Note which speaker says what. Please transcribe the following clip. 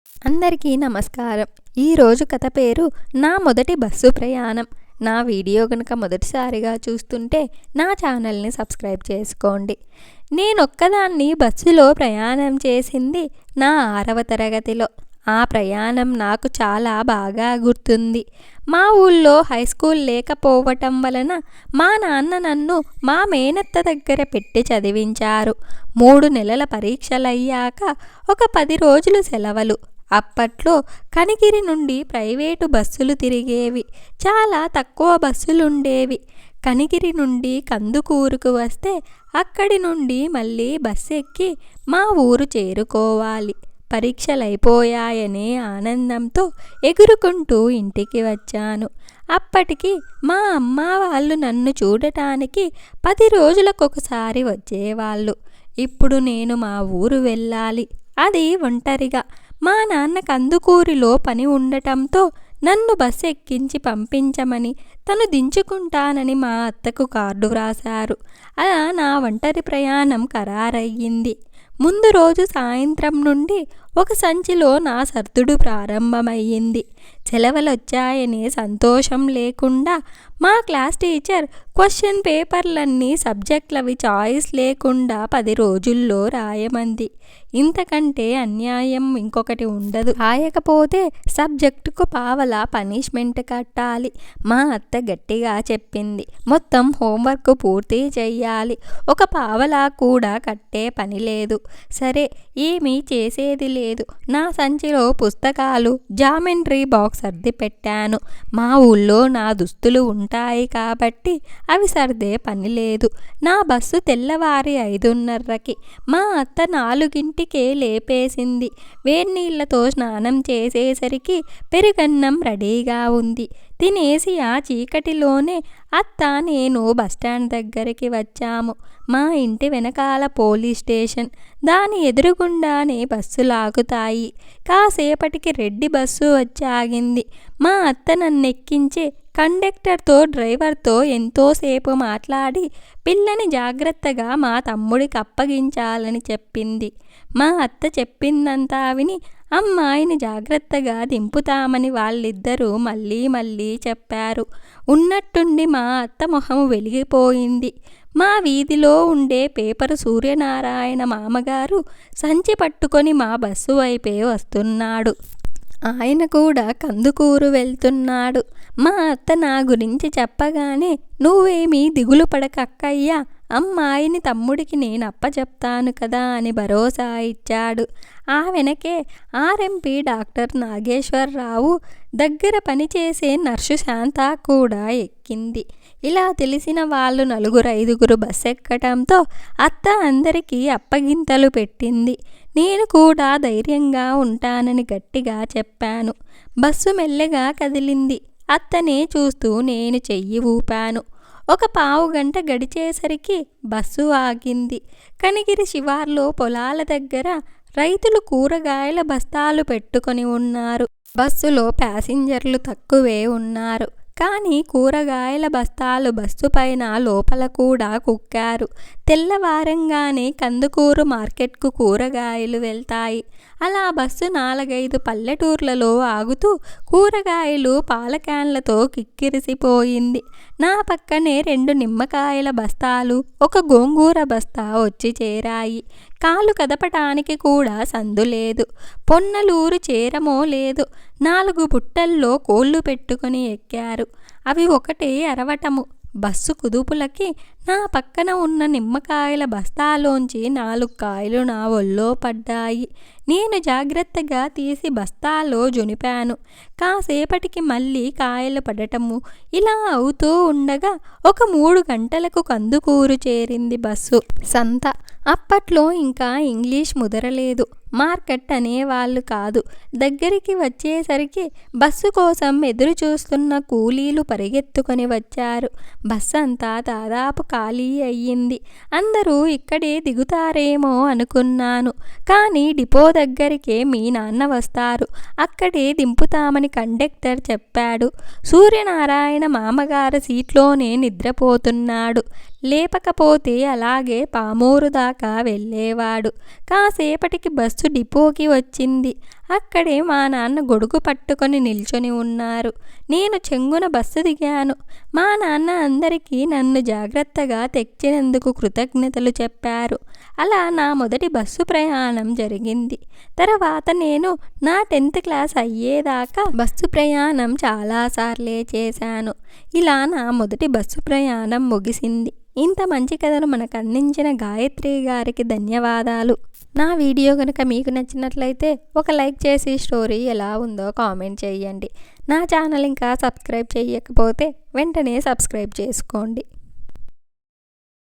Speaker 1: అందరికీ నమస్కారం. ఈరోజు కథ పేరు నా మొదటి బస్సు ప్రయాణం. నా వీడియో కనుక మొదటిసారిగా చూస్తుంటే నా ఛానల్ని సబ్స్క్రైబ్ చేసుకోండి. నేనొక్కదాన్ని బస్సులో ప్రయాణం చేసింది నా 6వ తరగతిలో. ఆ ప్రయాణం నాకు చాలా బాగా గుర్తుంది. మా ఊళ్ళో హై స్కూల్ లేకపోవటం వలన మా నాన్న నన్ను మా మేనత్త దగ్గర పెట్టి చదివించారు. 3 నెలల పరీక్షలయ్యాక ఒక 10 రోజులు సెలవులు. అప్పట్లో కనిగిరి నుండి ప్రైవేటు బస్సులు తిరిగేవి. చాలా తక్కువ బస్సులుండేవి. కనిగిరి నుండి కందుకూరుకు వస్తే అక్కడి నుండి మళ్ళీ బస్సు ఎక్కి మా ఊరు చేరుకోవాలి. పరీక్షలైపోయాయనే ఆనందంతో ఎగురుకుంటూ ఇంటికి వచ్చాను. అప్పటికి మా అమ్మ వాళ్ళు నన్ను చూడటానికి 10 రోజులకొకసారి వచ్చేవాళ్ళు. ఇప్పుడు నేను మా ఊరు వెళ్ళాలి, అది ఒంటరిగా. మా నాన్న కందుకూరిలో పని ఉండటంతో నన్ను బస్సు ఎక్కించి పంపించమని, తను దించుకుంటానని మా అత్తకు కార్డు వ్రాశారు. అలా నా ఒంటరి ప్రయాణం ఖరారయ్యింది. ముందు రోజు సాయంత్రం నుండి ఒక సంచిలో నా సర్దుడు ప్రారంభమయ్యింది. సెలవులొచ్చాయనే సంతోషం లేకుండా మా క్లాస్ టీచర్ క్వశ్చన్ పేపర్లన్నీ సబ్జెక్టులవి చాయిస్ లేకుండా 10 రోజుల్లో రాయమంది. ఇంతకంటే అన్యాయం ఇంకొకటి ఉండదు. రాయకపోతే సబ్జెక్టుకు పావలా పనిష్మెంట్ కట్టాలి. మా అత్త గట్టిగా చెప్పింది. మొత్తం హోంవర్క్ పూర్తి చెయ్యాలి. ఒక పావలా కూడా కట్టే పని లేదు. సరే, ఏమీ చేసేది లేదు. నా సంచిలో పుస్తకాలు, జామెంట్రీ బాక్స్ సర్ది పెట్టాను. మా ఊళ్ళో నా దుస్తులు ఉంటాయి కాబట్టి అవి సర్దే పని లేదు. నా బస్సు తెల్లవారి 5:30కి. మా అత్త 4కే లేపేసింది. వేడినీళ్లతో స్నానం చేసేసరికి పెరుగన్నం రెడీగా ఉంది. తినేసి ఆ చీకటిలోనే అత్త, నేను బస్టాండ్ దగ్గరికి వచ్చాము. మా ఇంటి వెనకాల పోలీస్ స్టేషన్. దాని ఎదురుగుండానే బస్సులాగుతాయి. కాసేపటికి రెడ్డి బస్సు వచ్చి ఆగింది. మా అత్త నన్నెక్కించి కండక్టర్తో, డ్రైవర్తో ఎంతోసేపు మాట్లాడి పిల్లని జాగ్రత్తగా మా తమ్ముడికి అప్పగించాలని చెప్పింది. మా అత్త చెప్పిందంతా విని అమ్మాయిని జాగ్రత్తగా దింపుతామని వాళ్ళిద్దరూ మళ్ళీ చెప్పారు. ఉన్నట్టుండి మా అత్త మొహం వెలిగిపోయింది. మా వీధిలో ఉండే పేపరు సూర్యనారాయణ మామగారు సంచి పట్టుకొని మా బస్సు వైపే వస్తున్నాడు. ఆయన కూడా కందుకూరు వెళ్తున్నాడు. మా అత్త నా గురించి చెప్పగానే, నువ్వేమీ దిగులు పడకక్కయ్యా, అమ్మాయిని తమ్ముడికి నేను అప్పచెప్తాను కదా అని భరోసా ఇచ్చాడు. ఆ వెనకే ఆర్ఎంపీ డాక్టర్ నాగేశ్వరరావు దగ్గర పనిచేసే నర్సు శాంత కూడా ఎక్కింది. ఇలా తెలిసిన వాళ్ళు 4-5 బస్సు ఎక్కటంతో అత్త అందరికీ అప్పగింతలు పెట్టింది. నేను కూడా ధైర్యంగా ఉంటానని గట్టిగా చెప్పాను. బస్సు మెల్లగా కదిలింది. అత్తనే చూస్తూ నేను చెయ్యి ఊపాను. ఒక పావుగంట గడిచేసరికి బస్సు ఆగింది. కనిగిరి శివార్లో పొలాల దగ్గర రైతులు కూరగాయల బస్తాలు పెట్టుకొని ఉన్నారు. బస్సులో ప్యాసింజర్లు తక్కువే ఉన్నారు. కానీ కూరగాయల బస్తాలు బస్సు పైన లోపల కూడా కుక్కారు. తెల్లవారంగానే కందుకూరు మార్కెట్కు కూరగాయలు వెళ్తాయి. అలా బస్సు 4-5 పల్లెటూర్లలో ఆగుతూ కూరగాయలు, పాల క్యాన్లతో కిక్కిరిసిపోయింది. నా పక్కనే 2 నిమ్మకాయల బస్తాలు, ఒక గోంగూర బస్తా వచ్చి చేరాయి. కాలు కదపటానికి కూడా సందు లేదు. పొన్నలూరు చేరమో లేదు. 4 బుట్టల్లో కోళ్లు పెట్టుకుని ఎక్కారు. అవి ఒకటే అరవటము. బస్సు కుదుపులకి నా పక్కన ఉన్న నిమ్మకాయల బస్తాలోంచి 4 కాయలు నా ఒళ్ళో పడ్డాయి. నేను జాగ్రత్తగా తీసి బస్తాలో జొనిపాను. కాసేపటికి మళ్ళీ కాయలు పడటము. ఇలా అవుతూ ఉండగా ఒక 3 గంటలకు కందుకూరు చేరింది బస్సు. సంత. అప్పట్లో ఇంకా ఇంగ్లీష్ ముదరలేదు. మార్కెట్ అనేవాళ్ళు కాదు. దగ్గరికి వచ్చేసరికి బస్సు కోసం ఎదురు చూస్తున్న కూలీలు పరిగెత్తుకొని వచ్చారు. బస్సు అంతా దాదాపు ఖాళీ అయ్యింది. అందరూ ఇక్కడే దిగుతారేమో అనుకున్నాను. కానీ డిపో దగ్గరికే మీ నాన్న వస్తారు, అక్కడే దింపుతామని కండక్టర్ చెప్పాడు. సూర్యనారాయణ మామగారు సీట్లోనే నిద్రపోతున్నాడు. లేపకపోతే అలాగే పామూరు దాకా వెళ్ళేవాడు. కాసేపటికి బస్సు డిపోకి వచ్చింది. అక్కడే మా నాన్న గొడుగు పట్టుకొని నిల్చొని ఉన్నారు. నేను చెంగున బస్సు దిగాను. మా నాన్న అందరికీ నన్ను జాగ్రత్తగా తెచ్చినందుకు కృతజ్ఞతలు చెప్పారు. అలా నా మొదటి బస్సు ప్రయాణం జరిగింది. తర్వాత నేను నా 10th క్లాస్ అయ్యేదాకా బస్సు ప్రయాణం చాలాసార్లే చేశాను. ఇలా నా మొదటి బస్సు ప్రయాణం ముగిసింది. ఇంత మంచి కథను మనకు అందించిన గాయత్రి గారికి ధన్యవాదాలు. నా వీడియో కనుక మీకు నచ్చినట్లయితే ఒక లైక్ చేసి స్టోరీ ఎలా ఉందో కామెంట్ చేయండి. నా ఛానల్ ఇంకా సబ్స్క్రైబ్ చేయకపోతే వెంటనే సబ్స్క్రైబ్ చేసుకోండి.